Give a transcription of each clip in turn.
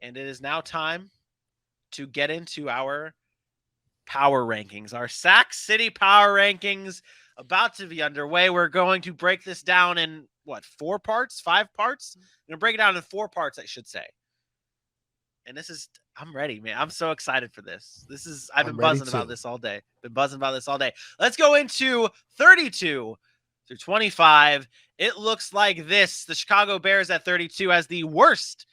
and it is now time to get into our power rankings. Our Sac City power rankings about to be underway. We're going to break this down in, 4 parts? 5 parts? I'm going to break it down in 4 parts, I should say. And I'm ready, man. I'm so excited for this. I've been buzzing about this all day. Let's go into 32 through 25. It looks like this. The Chicago Bears at 32 as the worst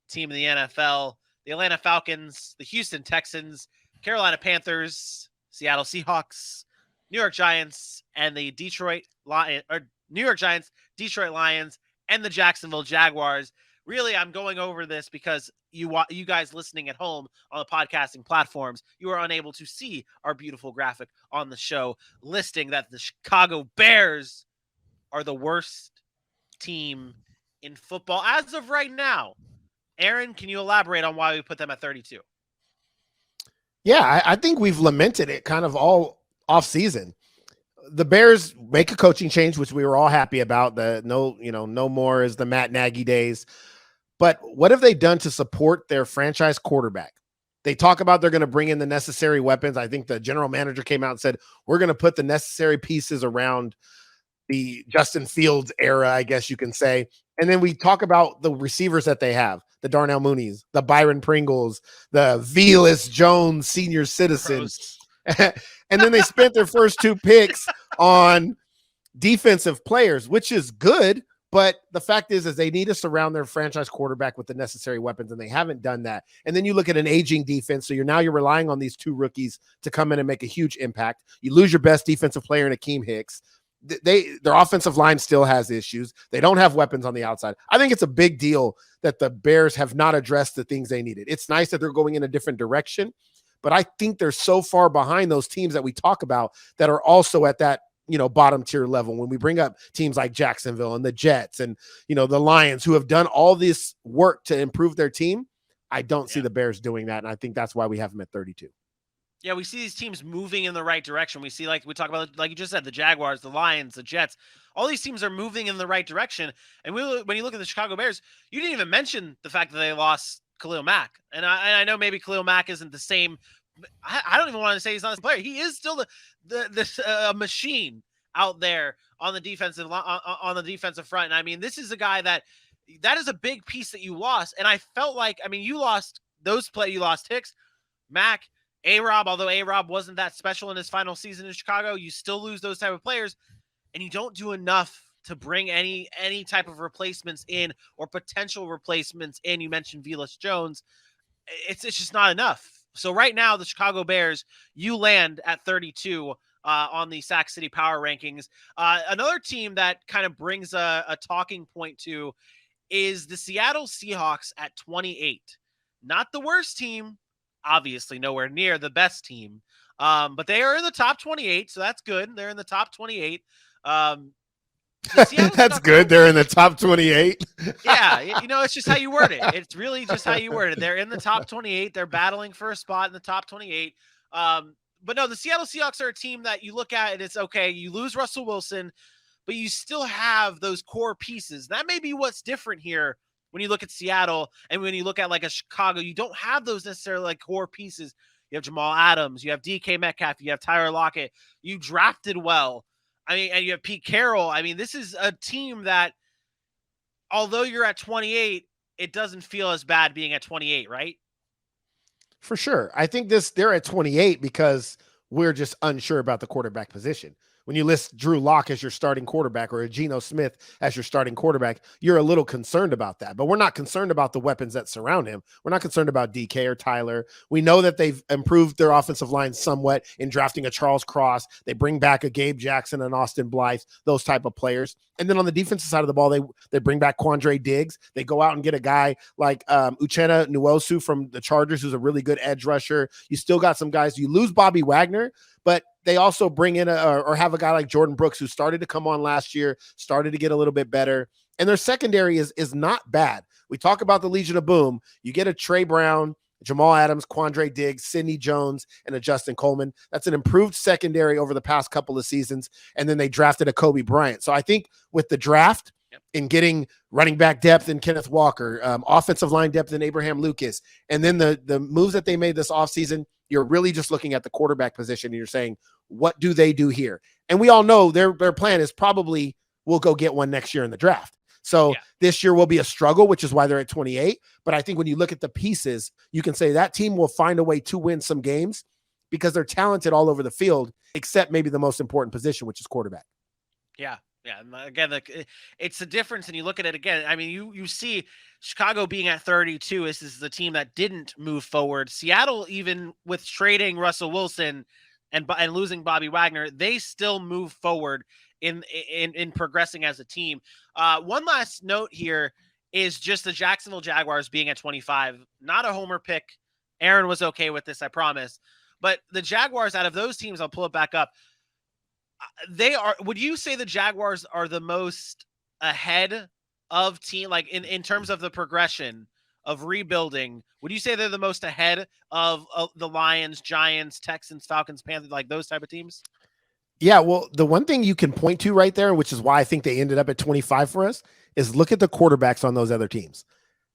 team in the NFL. The Atlanta Falcons, the Houston Texans, Carolina Panthers, Seattle Seahawks, New York Giants, and the New York Giants, Detroit Lions, and the Jacksonville Jaguars. Really, I'm going over this because you guys listening at home on the podcasting platforms, you are unable to see our beautiful graphic on the show listing that the Chicago Bears are the worst team in football as of right now. Aaron, can you elaborate on why we put them at 32? Yeah, I think we've lamented it kind of all offseason. The Bears make a coaching change, which we were all happy about. No more is the Matt Nagy days. But what have they done to support their franchise quarterback? They talk about they're going to bring in the necessary weapons. I think the general manager came out and said, we're going to put the necessary pieces around the Justin Fields era, I guess you can say. And then we talk about the receivers that they have, the Darnell Mooney's, the Byron Pringles, the Velus Jones senior citizens. And then they spent their first 2 picks on defensive players, which is good. But the fact is they need to surround their franchise quarterback with the necessary weapons, and they haven't done that. And then you look at an aging defense. So you're relying on these 2 rookies to come in and make a huge impact. You lose your best defensive player in Akeem Hicks. Their offensive line still has issues. They don't have weapons on the outside. I think it's a big deal that the Bears have not addressed the things they needed. It's nice that they're going in a different direction, but I think they're so far behind those teams that we talk about that are also at that bottom tier level. When we bring up teams like Jacksonville and the Jets and, the Lions who have done all this work to improve their team, I don't see the Bears doing that. And I think that's why we have them at 32. Yeah, we see these teams moving in the right direction. We see, like we talk about, like you just said, the Jaguars, the Lions, the Jets. All these teams are moving in the right direction. And when you look at the Chicago Bears, you didn't even mention the fact that they lost Khalil Mack. And I know maybe Khalil Mack isn't the same. I don't even want to say he's not a player. He is still the machine out there on the defensive front. And I mean, this is a guy that is a big piece that you lost. And I felt like, you lost you lost Hicks, Mack, A-Rob, although A-Rob wasn't that special in his final season in Chicago. You still lose those type of players, and you don't do enough to bring any type of replacements in or potential replacements in. You mentioned Velus Jones. It's just not enough. So right now, the Chicago Bears, you land at 32 on the Sac City Power Rankings. Another team that kind of brings a talking point to is the Seattle Seahawks at 28. Not the worst team, obviously nowhere near the best team, but they are in the top 28, so that's good. They're in the top 28. That's good. They're in the top 28. Yeah, it's just how you word it. It's really just how you word it. They're in the top 28. They're battling for a spot in the top 28. But no, the Seattle Seahawks are a team that you look at and it's okay. You lose Russell Wilson, but you still have those core pieces. That may be what's different here when you look at Seattle and when you look at like a Chicago. You don't have those necessarily like core pieces. You have Jamal Adams, you have DK Metcalf, you have Tyler Lockett. You drafted well. And you have Pete Carroll. This is a team that, although you're at 28, it doesn't feel as bad being at 28, right? For sure. I think they're at 28 because we're just unsure about the quarterback position. When you list Drew Lock as your starting quarterback or Geno Smith as your starting quarterback, you're a little concerned about that. But we're not concerned about the weapons that surround him. We're not concerned about DK or Tyler. We know that they've improved their offensive line somewhat in drafting a Charles Cross. They bring back a Gabe Jackson and Austin Blythe, those type of players. And then on the defensive side of the ball, they bring back Quandre Diggs. They go out and get a guy like Uchenna Nwosu from the Chargers, who's a really good edge rusher. You still got some guys. You lose Bobby Wagner, but they also bring in or have a guy like Jordan Brooks who started to come on last year, started to get a little bit better. And their secondary is not bad. We talk about the Legion of Boom. You get a Trey Brown, Jamal Adams, Quandre Diggs, Sidney Jones, and a Justin Coleman. That's an improved secondary over the past couple of seasons. And then they drafted a Kobe Bryant. So I think with the draft in getting running back depth in Kenneth Walker, offensive line depth in Abraham Lucas. And then the moves that they made this offseason, you're really just looking at the quarterback position and you're saying, what do they do here? And we all know their plan is probably we'll go get one next year in the draft. So this year will be a struggle, which is why they're at 28. But I think when you look at the pieces, you can say that team will find a way to win some games because they're talented all over the field, except maybe the most important position, which is quarterback. Yeah. Yeah. And again, it's the difference. And you look at it again. I mean, you see Chicago being at 32. This is the team that didn't move forward. Seattle, even with trading Russell Wilson and losing Bobby Wagner, they still move forward in progressing as a team. One last note here is just the Jacksonville Jaguars being at 25. Not a homer pick. Aaron was okay with this, I promise. But the Jaguars, out of those teams, I'll pull it back up. They are. Would you say the Jaguars are the most ahead of team, like in terms of the progression of rebuilding? Would you say they're the most ahead of the Lions, Giants, Texans, Falcons, Panthers, like those type of teams? Yeah, well, the one thing you can point to right there, which is why I think they ended up at 25 for us, is look at the quarterbacks on those other teams.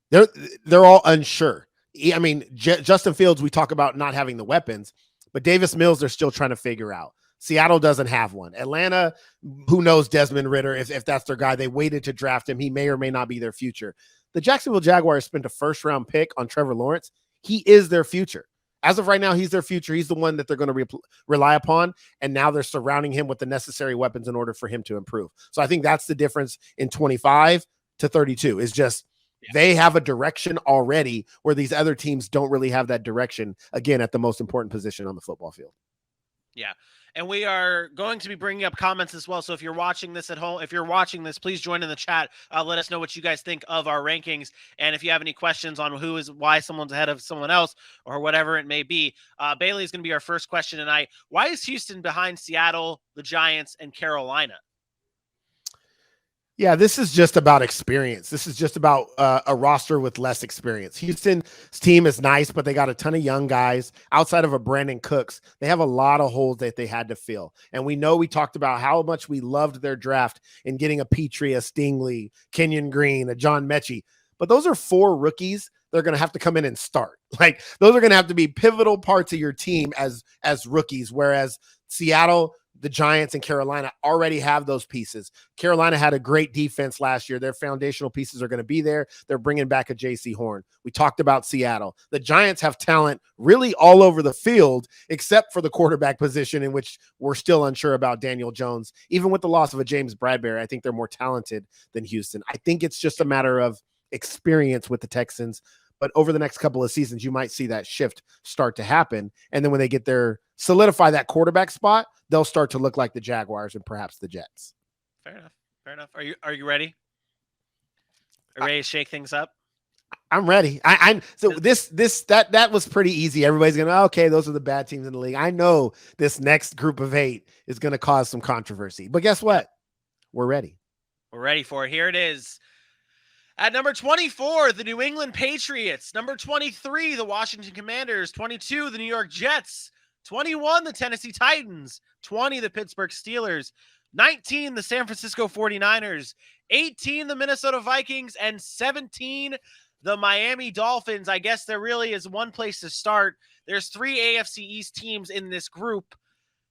They're all unsure. I mean, Justin Fields, we talk about not having the weapons, but Davis Mills, they're still trying to figure out. Seattle doesn't have one. Atlanta, who knows Desmond Ridder, if that's their guy, they waited to draft him. He may or may not be their future. The Jacksonville Jaguars spent a first-round pick on Trevor Lawrence. He is their future. As of right now, he's their future. He's the one that they're going to rely upon, and now they're surrounding him with the necessary weapons in order for him to improve. So I think that's the difference in 25 to 32 is just they have a direction already where these other teams don't really have that direction, again, at the most important position on the football field. Yeah. And we are going to be bringing up comments as well. So if you're watching this at home, if you're watching this, please join in the chat. Let us know what you guys think of our rankings. And if you have any questions on why someone's ahead of someone else or whatever it may be, Bailey is going to be our first question tonight. Why is Houston behind Seattle, the Giants, and Carolina? Yeah, this is just about experience. This is just about a roster with less experience. Houston's team is nice, but they got a ton of young guys. Outside of a Brandon Cooks, they have a lot of holes that they had to fill. And we talked about how much we loved their draft in getting a Petrie, a Stingley, Kenyon Green, a John Mechie. But those are 4 rookies. They're going to have to come in and start. Like, those are going to have to be pivotal parts of your team as rookies, whereas Seattle, the Giants, and Carolina already have those pieces. Carolina had a great defense last year. Their foundational pieces are going to be there. They're bringing back a J.C. Horn. We talked about Seattle. The Giants have talent really all over the field, except for the quarterback position, in which we're still unsure about Daniel Jones. Even with the loss of a James Bradbury, I think they're more talented than Houston. I think it's just a matter of experience with the Texans. But over the next couple of seasons, you might see that shift start to happen. And then when they solidify that quarterback spot, they'll start to look like the Jaguars and perhaps the Jets. Fair enough. Fair enough. Are you ready? Are you ready to shake things up? I'm ready. That was pretty easy. Everybody's going to, okay, those are the bad teams in the league. I know this next group of 8 is going to cause some controversy. But guess what? We're ready. We're ready for it. Here it is. At number 24, the New England Patriots. Number 23, the Washington Commanders. 22, the New York Jets. 21, the Tennessee Titans. 20, the Pittsburgh Steelers. 19, the San Francisco 49ers. 18, the Minnesota Vikings. And 17, the Miami Dolphins. I guess there really is one place to start. There's 3 AFC East teams in this group.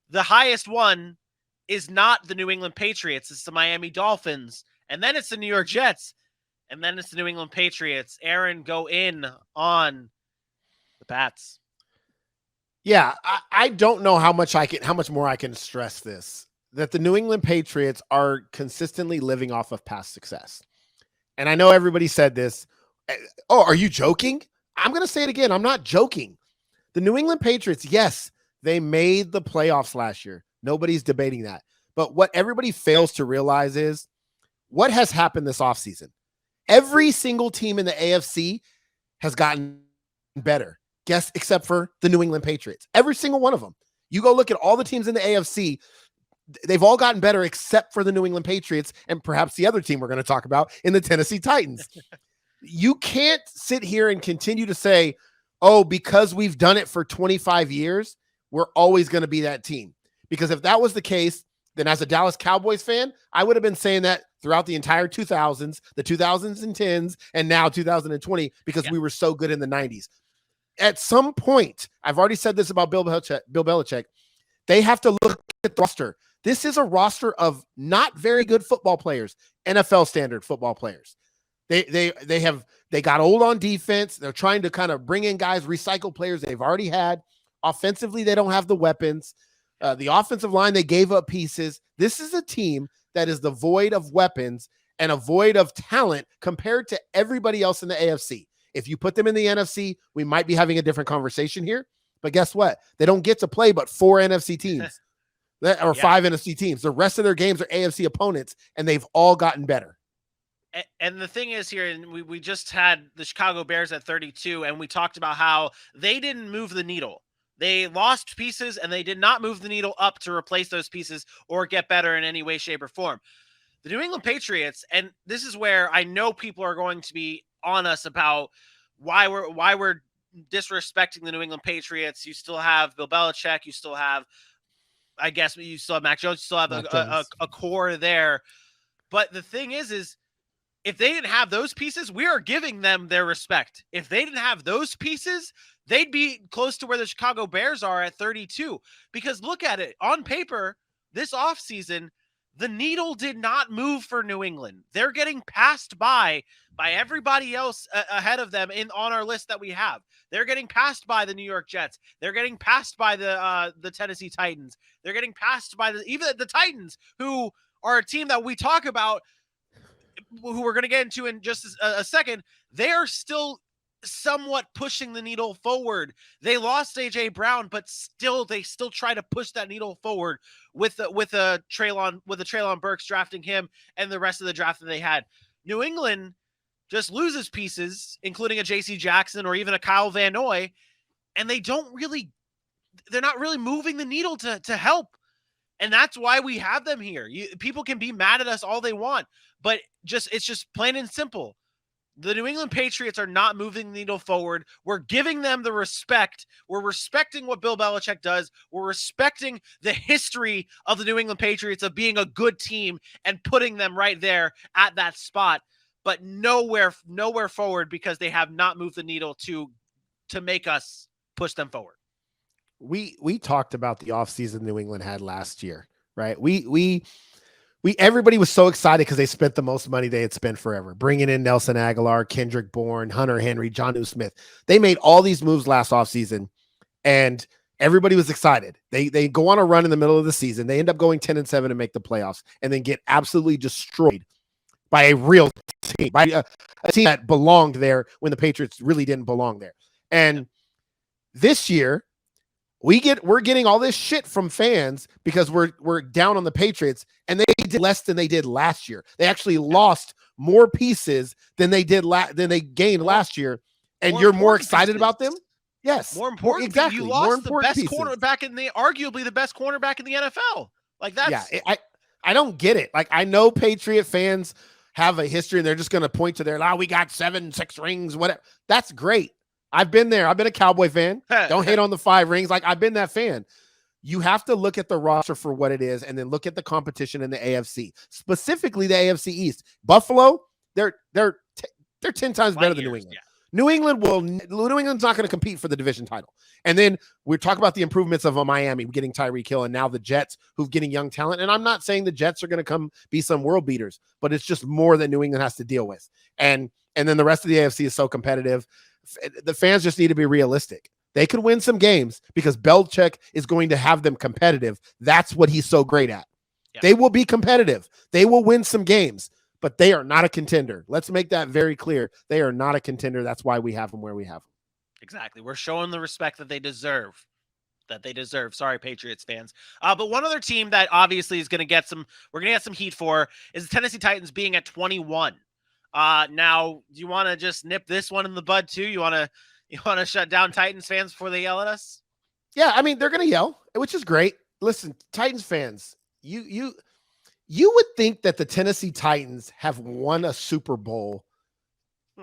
The highest one is not the New England Patriots. It's the Miami Dolphins. And then it's the New York Jets. And then it's the New England Patriots. Aaron, go in on the Pats. Yeah, I don't know how much more I can stress this, that the New England Patriots are consistently living off of past success. And I know everybody said this. Oh, are you joking? I'm going to say it again. I'm not joking. The New England Patriots, yes, they made the playoffs last year. Nobody's debating that. But what everybody fails to realize is what has happened this offseason. Every single team in the AFC has gotten better, except for the New England Patriots. Every single one of them. You go look at all the teams in the AFC, they've all gotten better except for the New England Patriots and perhaps the other team we're going to talk about in the Tennessee Titans. You can't sit here and continue to say, oh, because we've done it for 25 years, we're always going to be that team. Because if that was the case, then as a Dallas Cowboys fan, I would have been saying that throughout the entire 2000s, the 2010s, and now 2020, because we were so good in the 90s. At some point, I've already said this about Bill Belichick, they have to look at the roster. This is a roster of not very good football players, NFL standard football players. They got old on defense. They're trying to kind of bring in guys, recycle players they've already had. Offensively, they don't have the weapons. The offensive line, they gave up pieces. This is a team that is devoid of weapons and a void of talent compared to everybody else in the AFC. If you put them in the NFC, we might be having a different conversation here. But guess what? They don't get to play but 4 NFC teams or 5 NFC teams. The rest of their games are AFC opponents, and they've all gotten better. And the thing is here, and we just had the Chicago Bears at 32, and we talked about how they didn't move the needle. They lost pieces, and they did not move the needle up to replace those pieces or get better in any way, shape, or form. The New England Patriots, and this is where I know people are going to be on us about why we're disrespecting the New England Patriots. You still have Bill Belichick. You still have, I guess, you still have Mac Jones. You still have a core there. But the thing is if they didn't have those pieces, we are giving them their respect. If they didn't have those pieces, they'd be close to where the Chicago Bears are at 32. Because look at it. On paper, this offseason, the needle did not move for New England. They're getting passed by everybody else ahead of them on our list that we have. They're getting passed by the New York Jets. They're getting passed by the Tennessee Titans. They're getting passed by even the Titans, who are a team that we talk about, who we're going to get into in just a second. They are still somewhat pushing the needle forward. They lost AJ Brown, but they still try to push that needle forward with a Treylon Burks, drafting him and the rest of the draft that they had. New England just loses pieces, including a JC Jackson or even a Kyle Van Noy, and they're not really moving the needle to help. And that's why we have them here. People can be mad at us all they want, but it's just plain and simple. The New England Patriots are not moving the needle forward. We're giving them the respect. We're respecting what Bill Belichick does. We're respecting the history of the New England Patriots of being a good team and putting them right there at that spot, but nowhere forward, because they have not moved the needle to make us push them forward. We talked about the offseason New England had last year, right? We everybody was so excited because they spent the most money they had spent forever, bringing in Nelson Aguilar, Kendrick Bourne, Hunter Henry, Jonnu Smith. They made all these moves last offseason, and everybody was excited. They go on a run in the middle of the season. They end up going 10-7 and make the playoffs, and then get absolutely destroyed by a real team, by a team that belonged there when the Patriots really didn't belong there. And this year, we're getting all this shit from fans because we're down on the Patriots, and they did less than they did last year. They actually lost more pieces than they did than they gained last year, and you're more excited about them. Yes, more important. Exactly. You lost the best cornerback arguably the best cornerback in the NFL. Like that's I don't get it. Like, I know Patriot fans have a history, and they're just going to point to we got 7-6 rings, whatever. That's great. I've been there. I've been a Cowboy fan. Don't hate on the 5 rings. Like, I've been that fan. You have to look at the roster for what it is, and then look at the competition in the AFC, specifically the AFC East. Buffalo, they're 10 times better than New England. Yeah. New England's not going to compete for the division title. And then we talk about the improvements of Miami getting Tyreek Hill, and now the Jets who've getting young talent. And I'm not saying the Jets are going to come be some world beaters, but it's just more than New England has to deal with. And then the rest of the AFC is so competitive. The fans just need to be realistic. They could win some games because Belichick is going to have them competitive. That's what he's so great at. Yeah. They will be competitive. They will win some games, but they are not a contender. Let's make that very clear. They are not a contender. That's why we have them where we have them. Exactly. We're showing the respect that they deserve. Sorry, Patriots fans. But one other team that obviously is going to get some heat for is the Tennessee Titans being at 21. Now, do you want to just nip this one in the bud too? You want to shut down Titans fans before they yell at us? Yeah, I mean, they're going to yell, which is great. Listen, Titans fans, you would think that the Tennessee Titans have won a Super Bowl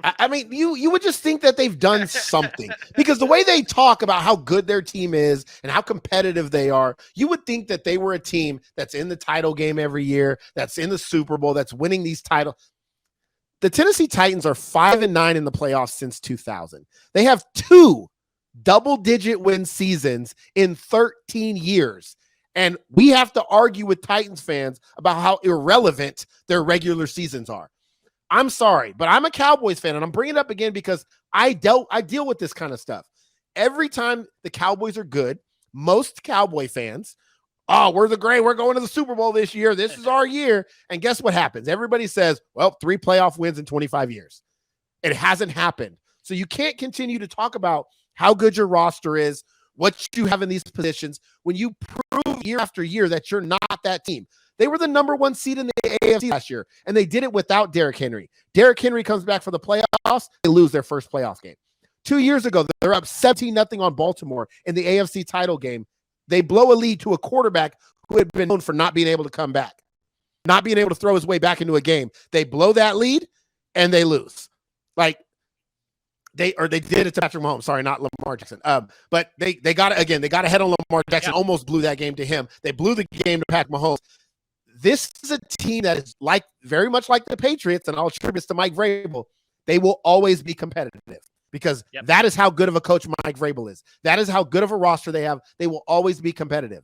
I mean, you would just think that they've done something, because the way they talk about how good their team is and how competitive they are, you would think that they were a team that's in the title game every year, that's in the Super Bowl, that's winning these titles. The Tennessee Titans are 5-9 in the playoffs since 2000. They have 2 double-digit win seasons in 13 years. And we have to argue with Titans fans about how irrelevant their regular seasons are. I'm sorry, but I'm a Cowboys fan, and I'm bringing it up again because I deal with this kind of stuff. Every time the Cowboys are good, most Cowboy fans, oh, we're going to the Super Bowl this year. This is our year. And guess what happens? Everybody says, well, 3 playoff wins in 25 years. It hasn't happened. So you can't continue to talk about how good your roster is, what you have in these positions, when you prove year after year that you're not that team. They were the number 1 seed in the AFC last year, and they did it without Derrick Henry. Derrick Henry comes back for the playoffs. They lose their first playoff game. 2 years ago, they're up 17-0 on Baltimore in the AFC title game. They blow a lead to a quarterback who had been known for not being able to come back, not being able to throw his way back into a game. They blow that lead, and they lose. Like, they did it to Patrick Mahomes. Sorry, not Lamar Jackson. But they got it again. They got ahead on Lamar Jackson, almost blew that game to him. They blew the game to Patrick Mahomes. This is a team that is very much like the Patriots, and I'll attribute this to Mike Vrabel. They will always be competitive because that is how good of a coach Mike Vrabel is. That is how good of a roster they have. They will always be competitive,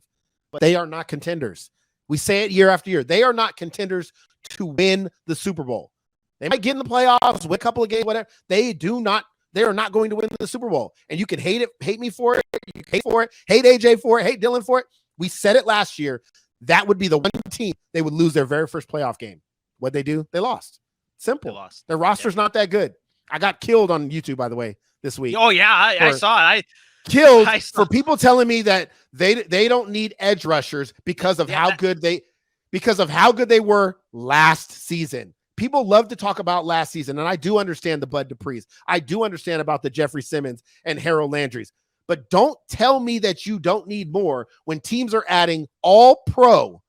but they are not contenders. We say it year after year. They are not contenders to win the Super Bowl. They might get in the playoffs, win a couple of games, whatever. They are not going to win the Super Bowl. And you can hate me for it. You can hate for it. Hate AJ for it. Hate Dylan for it. We said it last year. That would be the one team they would lose their very first playoff game. What'd they do? They lost. Simple. They lost. Their roster's not that good. I got killed on YouTube, by the way, this week. Oh, yeah. I saw it. Killed for people telling me that they don't need edge rushers because of how good they were last season. People love to talk about last season, and I do understand the Bud Duprees. I do understand about the Jeffrey Simmons and Harold Landrys. But don't tell me that you don't need more when teams are adding all-pro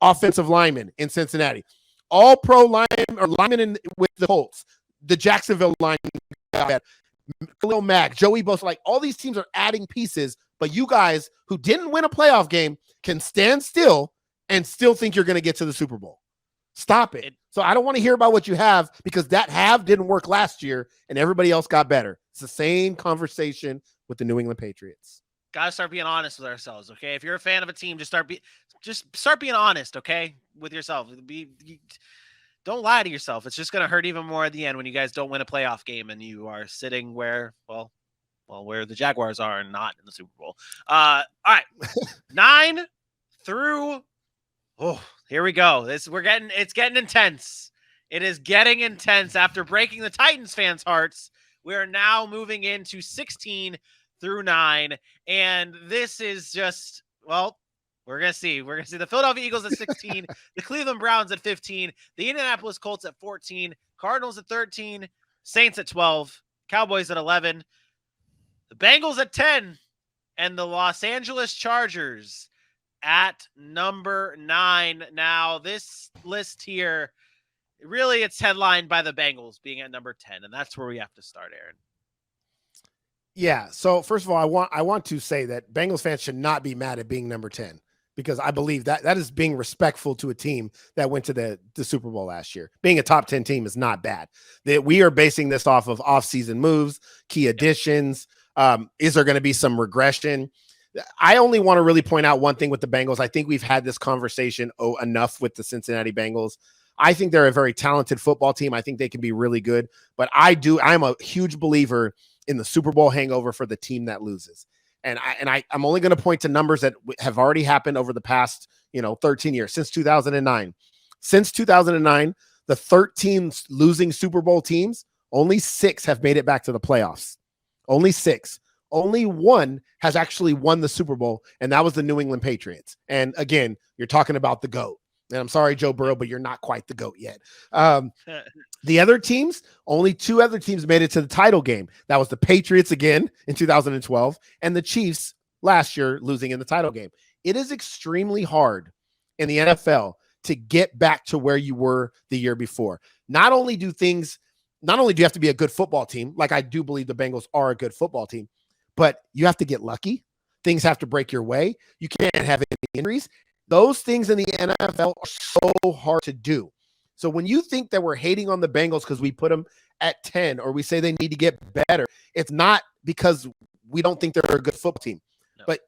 offensive linemen in Cincinnati, all-pro linemen with the Colts, the Jacksonville linemen, Khalil Mack, Joey Bosa. Like, all these teams are adding pieces, but you guys who didn't win a playoff game can stand still and still think you're going to get to the Super Bowl. Stop it. So I don't want to hear about what you have, because that didn't work last year and everybody else got better. It's the same conversation with the New England Patriots. Gotta start being honest with ourselves, okay? If you're a fan of a team, just start being honest, okay, with yourself. Don't lie to yourself. It's just gonna hurt even more at the end when you guys don't win a playoff game and you are sitting where the Jaguars are and not in the Super Bowl. All right, 9 through. Oh, here we go. It's getting intense. It is getting intense. After breaking the Titans fans' hearts, we are now moving into 16 through 9. And this is just, well, we're going to see. We're going to see the Philadelphia Eagles at 16, the Cleveland Browns at 15, the Indianapolis Colts at 14, Cardinals at 13, Saints at 12, Cowboys at 11, the Bengals at 10, and the Los Angeles Chargers at number 9. Now, this list here, really, it's headlined by the Bengals being at number 10, and that's where we have to start, Aaron. Yeah. So first of all, I want to say that Bengals fans should not be mad at being number 10, because I believe that is being respectful to a team that went to the Super Bowl last year. Being a top 10 team is not bad. That we are basing this off of offseason moves, key additions. Is there going to be some regression? I only want to really point out one thing with the Bengals. I think we've had this conversation enough with the Cincinnati Bengals. I think they're a very talented football team. I think they can be really good, but I'm a huge believer in the Super Bowl hangover for the team that loses. And I'm only going to point to numbers that have already happened over the past, 13 years, since 2009. Since 2009, the 13 losing Super Bowl teams, only 6 have made it back to the playoffs. Only 6. Only 1 has actually won the Super Bowl, and that was the New England Patriots. And again, you're talking about the GOAT. And I'm sorry, Joe Burrow, but you're not quite the GOAT yet. The other teams, only 2 other teams made it to the title game. That was the Patriots again in 2012 and the Chiefs last year losing in the title game. It is extremely hard in the NFL to get back to where you were the year before. Not only do things not only do you have to be a good football team, like I do believe the Bengals are a good football team, but you have to get lucky. Things have to break your way. You can't have any injuries. Those things in the NFL are so hard to do. So when you think that we're hating on the Bengals because we put them at 10 or we say they need to get better, it's not because we don't think they're a good football team. No. But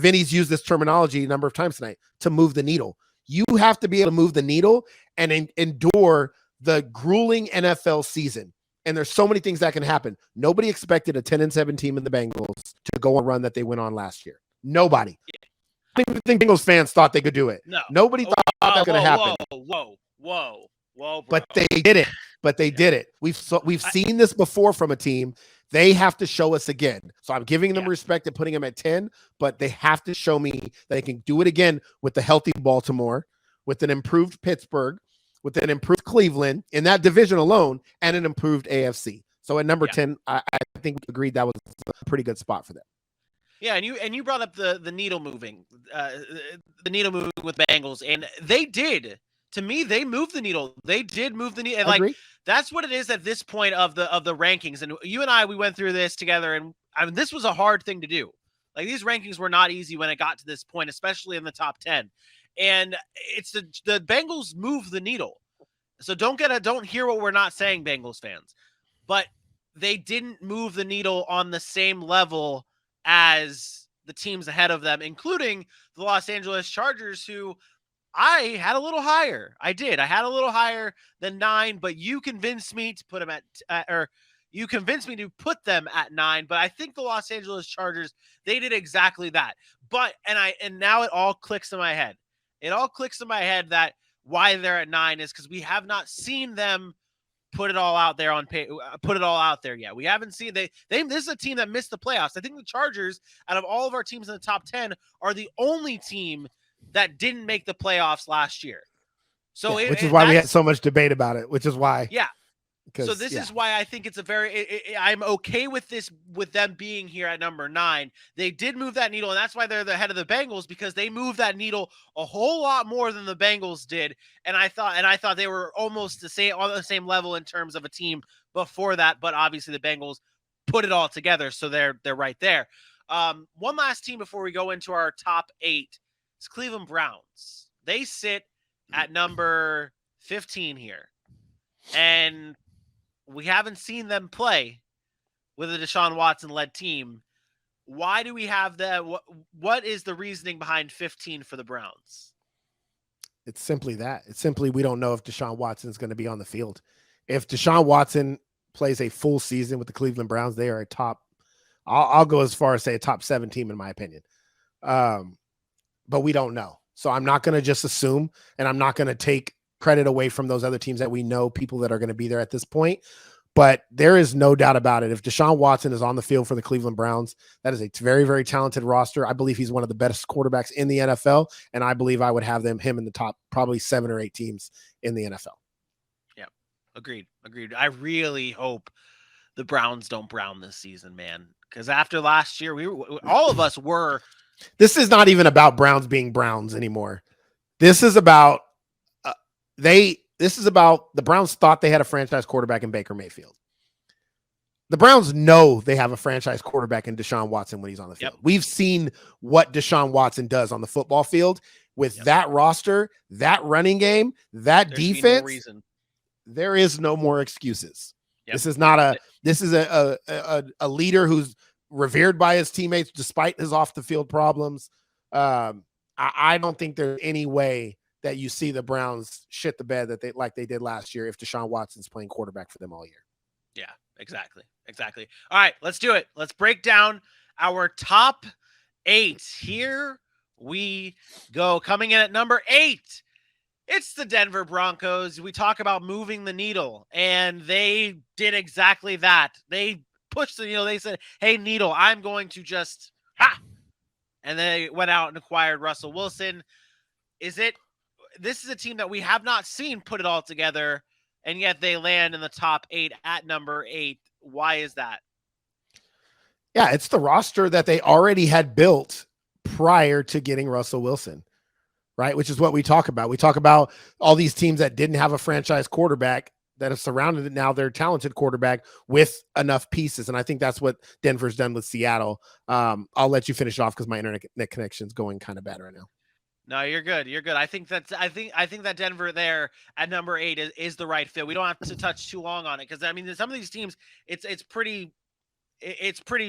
Vinny's used this terminology a number of times tonight, to move the needle. You have to be able to move the needle and endure the grueling NFL season. And there's so many things that can happen. Nobody expected a 10-7 team in the Bengals to go on a run that they went on last year. Nobody. Yeah. I don't even think Bengals fans thought they could do it. No. Nobody thought that was going to happen. Whoa, bro. But they did it. Did it. We've seen this before from a team. They have to show us again. So I'm giving them respect and putting them at 10, but they have to show me that they can do it again with the healthy Baltimore, with an improved Pittsburgh, with an improved Cleveland in that division alone, and an improved AFC. So at number 10, I think we agreed that was a pretty good spot for them. Yeah, and you brought up the needle moving, with Bengals, and they did. To me, they moved the needle. They did move the needle. And like, that's what it is at this point of the rankings. And you and I, we went through this together, and I mean, this was a hard thing to do. Like, these rankings were not easy when it got to this point, especially in the top 10. And it's the Bengals moved the needle. So don't hear what we're not saying, Bengals fans. But they didn't move the needle on the same level as the teams ahead of them, including the Los Angeles Chargers, who I had a little higher. I did. I had a little higher than 9, but you convinced me to put them you convinced me to put them at 9. But I think the Los Angeles Chargers, they did exactly that. But and now it all clicks in my head. It all clicks in my head that why they're at 9 is because we have not seen them put it all out there yet. We haven't seen this is a team that missed the playoffs. I think the Chargers, out of all of our teams in the top 10, are the only team that didn't make the playoffs last year. So which is why we had so much debate about it, which is why. Yeah. So this is why I think it's I'm okay with them being here at number 9. They did move that needle, and that's why they're the head of the Bengals, because they moved that needle a whole lot more than the Bengals did. And I thought they were almost on the same level in terms of a team before that, but obviously the Bengals put it all together, so they're right there. One last team before we go into our top 8 is Cleveland Browns. They sit at number 15 here. And we haven't seen them play with a Deshaun Watson-led team. Why do we have that? What is the reasoning behind 15 for the Browns? It's simply that. It's simply we don't know if Deshaun Watson is going to be on the field. If Deshaun Watson plays a full season with the Cleveland Browns, they are a top. I'll go as far as say a top 7 team in my opinion. But we don't know. So I'm not going to just assume, and I'm not going to take credit away from those other teams that we know, people that are going to be there at this point. But there is no doubt about it. If Deshaun Watson is on the field for the Cleveland Browns, that is a very, very talented roster. I believe he's one of the best quarterbacks in the NFL, and I believe I would have him in the top probably 7 or 8 teams in the NFL. Yeah, agreed. I really hope the Browns don't brown this season, man, because after last year, all of us were. This is not even about Browns being Browns anymore. This is about the Browns thought they had a franchise quarterback in Baker Mayfield. The Browns know they have a franchise quarterback in Deshaun Watson when he's on the field. Yep. We've seen what Deshaun Watson does on the football field with that roster, that running game, that defense. There is no more excuses. Yep. This is a leader who's revered by his teammates despite his off the field problems. I don't think there's any way that you see the Browns shit the bed that they did last year if Deshaun Watson's playing quarterback for them all year. Yeah, exactly. All right, let's do it. Let's break down our top 8. Here we go. Coming in at number 8, it's the Denver Broncos. We talk about moving the needle, and they did exactly that. They pushed the needle. They said, hey, needle, I'm going to just and they went out and acquired Russell Wilson. This is a team that we have not seen put it all together, and yet they land in the top 8 at number 8. Why is that? Yeah, it's the roster that they already had built prior to getting Russell Wilson, right? Which is what we talk about. We talk about all these teams that didn't have a franchise quarterback that have surrounded now their talented quarterback with enough pieces. And I think that's what Denver's done with Seattle. I'll let you finish off because my internet connection is going kind of bad right now. No, you're good. You're good. I think that Denver there at number 8 is the right fit. We don't have to touch too long on it because I mean some of these teams it's pretty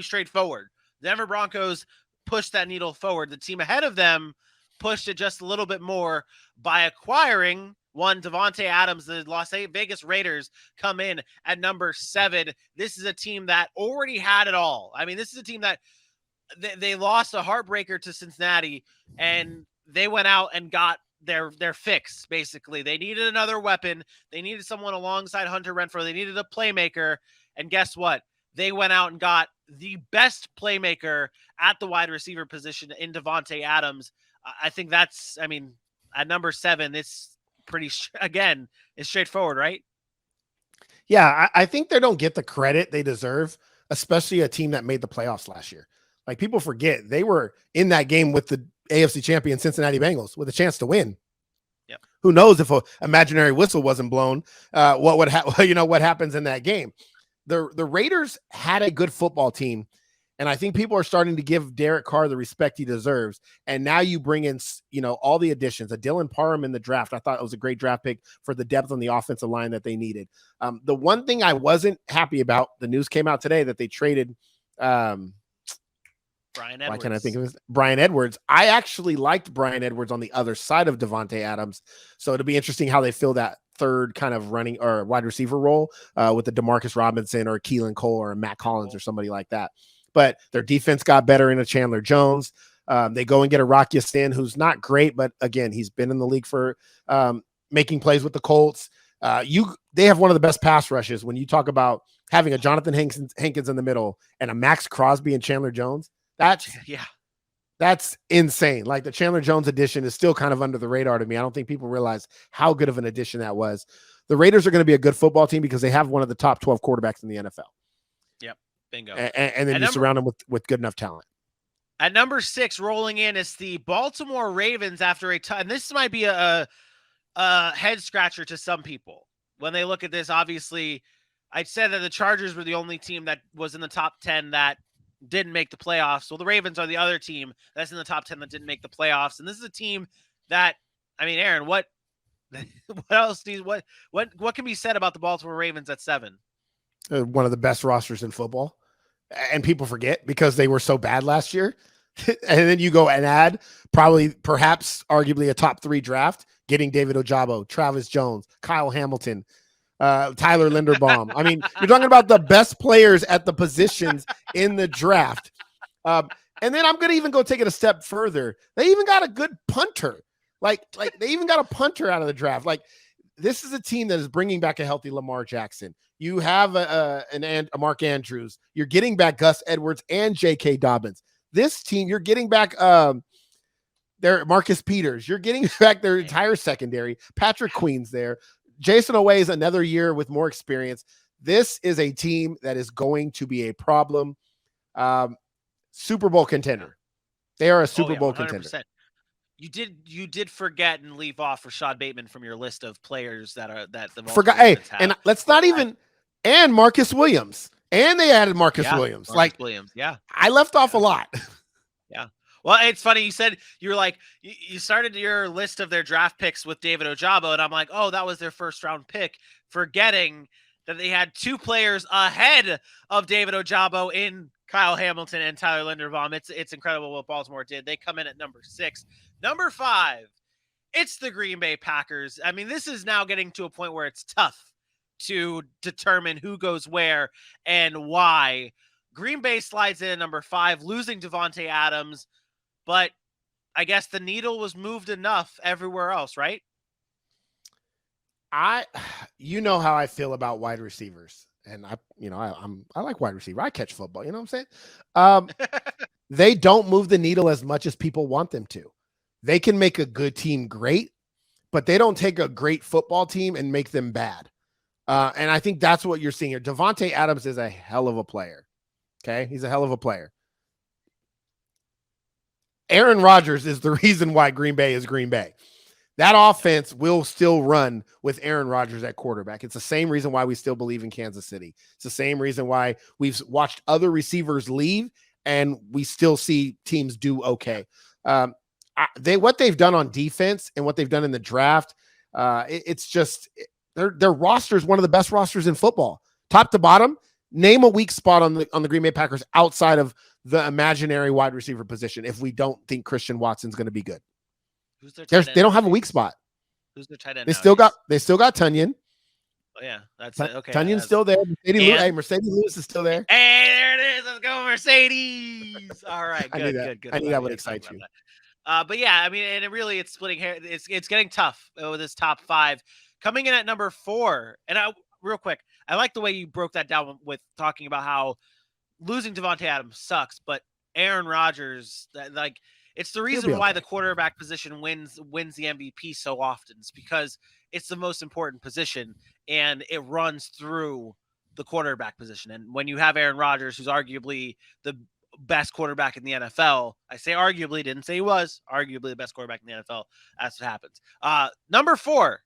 straightforward. Denver Broncos pushed that needle forward. The team ahead of them pushed it just a little bit more by acquiring one Davante Adams. The Las Vegas Raiders come in at number 7. This is a team that already had it all. I mean, this is a team that they lost a heartbreaker to Cincinnati, and they went out and got their fix. Basically, they needed another weapon. They needed someone alongside Hunter Renfrow. They needed a playmaker, and guess what? They went out and got the best playmaker at the wide receiver position in Davante Adams. I think that's, I mean, at number 7, it's pretty, again, it's straightforward, right? Yeah, I think they don't get the credit they deserve, especially a team that made the playoffs last year. Like, people forget they were in that game with the AFC champion Cincinnati Bengals with a chance to win. Yeah. Who knows if an imaginary whistle wasn't blown, what would what happens in that game? The Raiders had a good football team, and I think people are starting to give Derek Carr the respect he deserves. And now you bring in, all the additions. A Dylan Parham in the draft. I thought it was a great draft pick for the depth on the offensive line that they needed. The one thing I wasn't happy about, the news came out today that they traded Brian Edwards. Why can't I think of his Brian Edwards? I actually liked Brian Edwards on the other side of Davante Adams. So it'll be interesting how they fill that third kind of running or wide receiver role with the DeMarcus Robinson or Keelan Cole or Matt Collins or somebody like that. But their defense got better in a Chandler Jones. They go and get a Rock Ya-Sin, who's not great, but again, he's been in the league for making plays with the Colts. They have one of the best pass rushes when you talk about having a Jonathan Hankins in the middle and a Max Crosby and Chandler Jones. That's insane. Like, the Chandler Jones addition is still kind of under the radar to me. I don't think people realize how good of an addition that was. The Raiders are going to be a good football team because they have one of the top 12 quarterbacks in the NFL. Yep. Bingo. And then you surround them with good enough talent. At number 6, rolling in, is the Baltimore Ravens after and this might be a head scratcher to some people when they look at this. Obviously, I said that the Chargers were the only team that was in the top 10 that didn't make the playoffs. Well, the Ravens are the other team that's in the top 10 that didn't make the playoffs. And this is a team that, I mean, Aaron, what else what can be said about the Baltimore Ravens at 7? One of the best rosters in football. And people forget because they were so bad last year. And then you go and add perhaps arguably a top 3 draft, getting David Ojabo, Travis Jones, Kyle Hamilton, Tyler Linderbaum. I mean, you're talking about the best players at the positions in the draft. And then I'm going to even go take it a step further. They even got a good punter. Like they even got a punter out of the draft. Like, this is a team that is bringing back a healthy Lamar Jackson. You have a Mark Andrews. You're getting back Gus Edwards and J.K. Dobbins. This team, you're getting back their Marcus Peters. You're getting back their entire secondary. Patrick Queen's there. Jason Oweh is another year with more experience. This is a team that is going to be a problem. Super Bowl contender. They are a Super Bowl 100%. Contender. You did forget and leave off Rashad Bateman from your list of players that the forgot. Hey, and let's not even and Marcus Williams. And they added Marcus Williams. Williams. Yeah. I left off a lot. Yeah. Well, it's funny. You said you were like, you started your list of their draft picks with David Ojabo. And I'm like, oh, that was their first round pick, forgetting that they had 2 players ahead of David Ojabo in Kyle Hamilton and Tyler Linderbaum. It's incredible what Baltimore did. They come in at number 6. Number 5, it's the Green Bay Packers. I mean, this is now getting to a point where it's tough to determine who goes where and why. Green Bay slides in at number 5, losing Davante Adams, but I guess the needle was moved enough everywhere else, right? You know how I feel about wide receivers, and I like wide receiver. I catch football. You know what I'm saying? They don't move the needle as much as people want them to. They can make a good team great, but they don't take a great football team and make them bad. And I think that's what you're seeing here. Davante Adams is a hell of a player. Okay. He's a hell of a player. Aaron Rodgers is the reason why Green Bay is Green Bay. That offense will still run with Aaron Rodgers at quarterback. It's the same reason why we still believe in Kansas City. It's the same reason why we've watched other receivers leave and we still see teams do okay. What they've done on defense and what they've done in the draft, it's just their roster is one of the best rosters in football, top to bottom. Name a weak spot on the Green Bay Packers outside of the imaginary wide receiver position if we don't think Christian Watson's going to be good. Who's their tight end? They don't have a weak spot. Who's their tight end? They still got Tunyon. Oh, yeah, that's it. Okay, Tunyon's still there. Mercedes Lewis is still there. Hey, there it is. Let's go, Mercedes. All right, good. I knew that would excite you. But yeah, I mean, and it's splitting hair. It's getting tough with this top 5 coming in at number 4. And real quick, I like the way you broke that down with talking about how losing Devontae Adams sucks, but Aaron Rodgers, it's the reason why the quarterback position wins the MVP so often. It's because it's the most important position and it runs through the quarterback position. And when you have Aaron Rodgers, who's arguably the best quarterback in the NFL, I say arguably, didn't say he was, arguably the best quarterback in the NFL, that's what happens. Number 4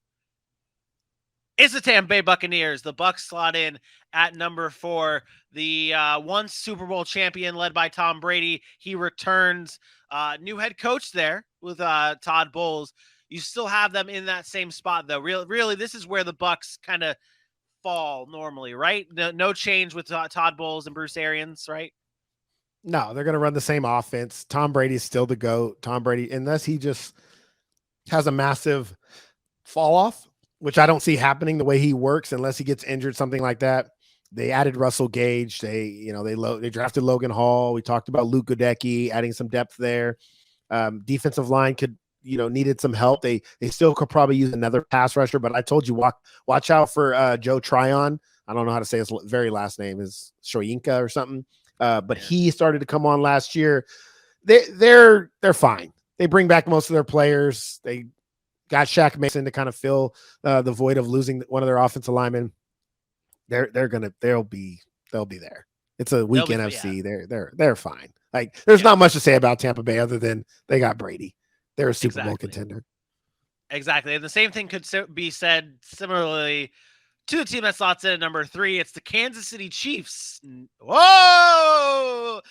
is the Tampa Bay Buccaneers. The Bucs slot in at number 4. The once Super Bowl champion led by Tom Brady. He returns. New head coach there with Todd Bowles. You still have them in that same spot, though. Really, this is where the Bucs kind of fall normally, right? No change with Todd Bowles and Bruce Arians, right? No, they're going to run the same offense. Tom Brady's still the GOAT. Tom Brady, unless he just has a massive fall off, which I don't see happening the way he works unless he gets injured, something like that. They added Russell Gage. They drafted Logan Hall. We talked about Luke Goedeke, adding some depth there. Defensive line needed some help. They still could probably use another pass rusher, but I told you, watch out for Joe Tryon. I don't know how to say his very last name, is Shoyinka or something. But he started to come on last year. They're fine. They bring back most of their players. They got Shaq Mason to kind of fill the void of losing one of their offensive linemen. They'll be there. It's a weak NFC. Yeah. They're fine. There's not much to say about Tampa Bay other than they got Brady. They're a Super Bowl contender. Exactly. And the same thing could be said similarly to the team that slots in at number 3. It's the Kansas City Chiefs. Whoa!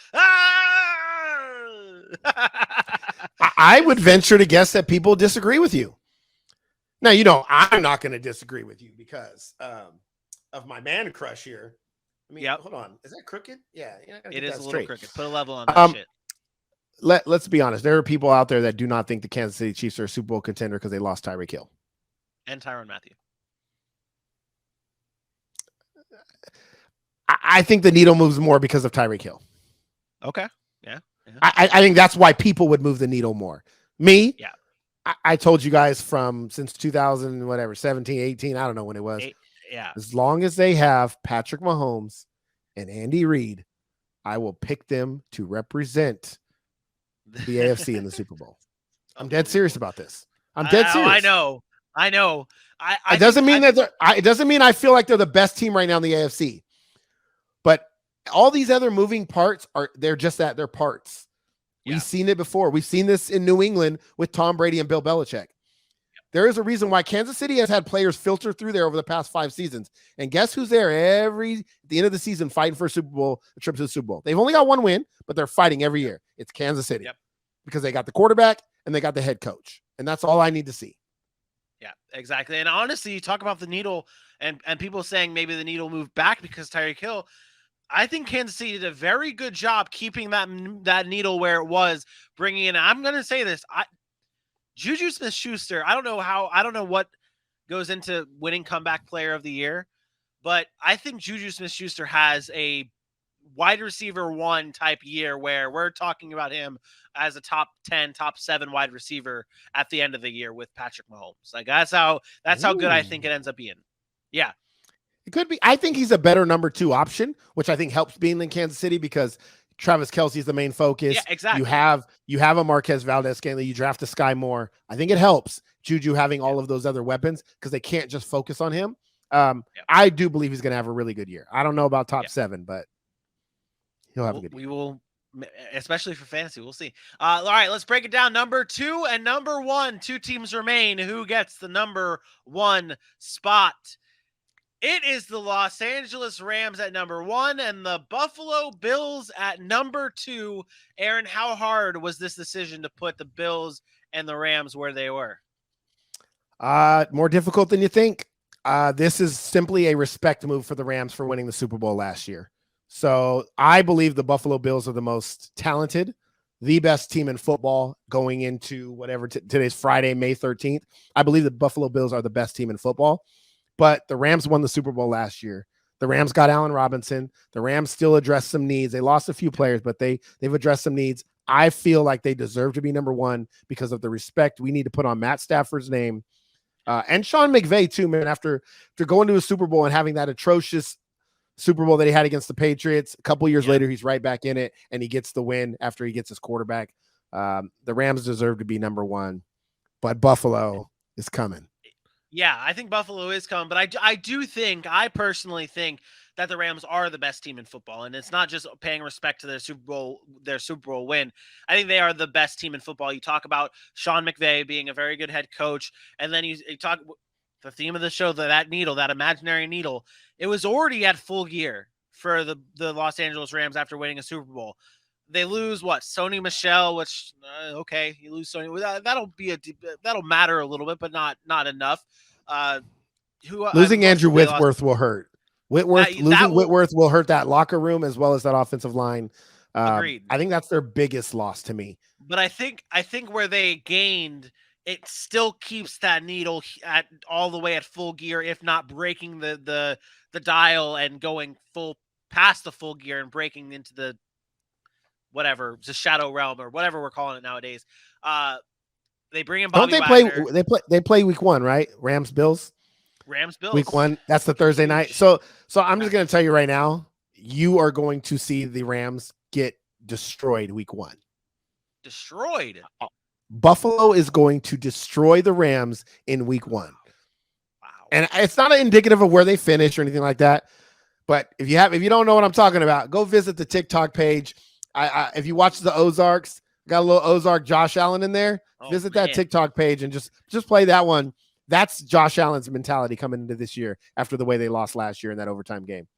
I would venture to guess that people disagree with you. Now, I'm not going to disagree with you because of my man crush here. I mean, Hold on. Is that crooked? Yeah. It is a little crooked. Put a level on that shit. Let's be honest. There are people out there that do not think the Kansas City Chiefs are a Super Bowl contender because they lost Tyreek Hill. And Tyrann Mathieu. I think the needle moves more because of Tyreek Hill. Okay. Yeah. I think that's why people would move the needle more. Me? Yeah. I told you guys since 2000, whatever, 17, 18, I don't know when it was. Yeah. As long as they have Patrick Mahomes and Andy Reid, I will pick them to represent the AFC in the Super Bowl. I'm dead serious about this. I'm dead serious. I know. It doesn't mean it doesn't mean I feel like they're the best team right now in the AFC. But all these other moving parts they're just that, they're parts. Yeah. We've seen it before. We've seen this in New England with Tom Brady and Bill Belichick. There is a reason why Kansas City has had players filter through there over the past 5 seasons. And guess who's there at the end of the season fighting for a trip to the Super Bowl? They've only got 1 win, but they're fighting every year. It's Kansas City. Yep. Because they got the quarterback and they got the head coach. And that's all I need to see. Yeah, exactly. And honestly, you talk about the needle and people saying maybe the needle moved back because Tyreek Hill. I think Kansas City did a very good job keeping that needle where it was, bringing in. I'm going to say this. Juju Smith-Schuster, I don't know what goes into winning comeback player of the year, but I think Juju Smith-Schuster has a wide receiver 1 type year where we're talking about him as a top 10, top 7 wide receiver at the end of the year with Patrick Mahomes. That's how good I think it ends up being. Yeah. It could be. I think he's a better number 2 option, which I think helps being in Kansas City because Travis Kelce is the main focus. Yeah, exactly. You have a Marquez Valdez-Scantling. You draft a Sky Moore. I think it helps Juju having all of those other weapons because they can't just focus on him. I do believe he's going to have a really good year. I don't know about top 7, but he'll have a good year. especially for fantasy. We'll see. All right, let's break it down. Number 2 and number 1, 2 teams remain. Who gets the number 1 spot? It is the Los Angeles Rams at number 1 and the Buffalo Bills at number 2. Aaron, how hard was this decision to put the Bills and the Rams where they were? More difficult than you think. This is simply a respect move for the Rams for winning the Super Bowl last year. So I believe the Buffalo Bills are the most talented, the best team in football going into whatever today's Friday, May 13th. I believe the Buffalo Bills are the best team in football. But the Rams won the Super Bowl last year. The Rams got Allen Robinson. The Rams still addressed some needs. They lost a few players, but they've addressed some needs. I feel like they deserve to be number 1 because of the respect we need to put on Matt Stafford's name. And Sean McVay too, man, after going to a Super Bowl and having that atrocious Super Bowl that he had against the Patriots, a couple years later, he's right back in it and he gets the win after he gets his quarterback. The Rams deserve to be number 1, but Buffalo is coming. Yeah, I think Buffalo is coming, but I personally think that the Rams are the best team in football, and it's not just paying respect to their Super Bowl win. I think they are the best team in football. You talk about Sean McVay being a very good head coach, and then you talk the theme of the show, that needle, that imaginary needle. It was already at full gear for the Los Angeles Rams after winning a Super Bowl. They lose Sony Michel, which okay, you lose Sony. That'll matter a little bit, but not enough. Losing Andrew Whitworth will hurt. Losing Whitworth will hurt that locker room as well as that offensive line. Agreed. I think that's their biggest loss to me. But I think where they gained, it still keeps that needle at all the way at full gear, if not breaking the dial and going full past the full gear and breaking into the whatever, the shadow realm or whatever we're calling it nowadays. They bring in Bobby Wagner. They play week 1, right? Rams Bills week 1. That's the Thursday night. So I'm just going to tell you right now, you are going to see the Rams get destroyed week 1. Destroyed. Buffalo is going to destroy the Rams in week 1. Wow. And it's not indicative of where they finish or anything like that. But if you don't know what I'm talking about, go visit the TikTok page. If you watch the Ozarks, got a little Ozark Josh Allen in there. Visit that TikTok page and just play that one. That's Josh Allen's mentality coming into this year after the way they lost last year in that overtime game.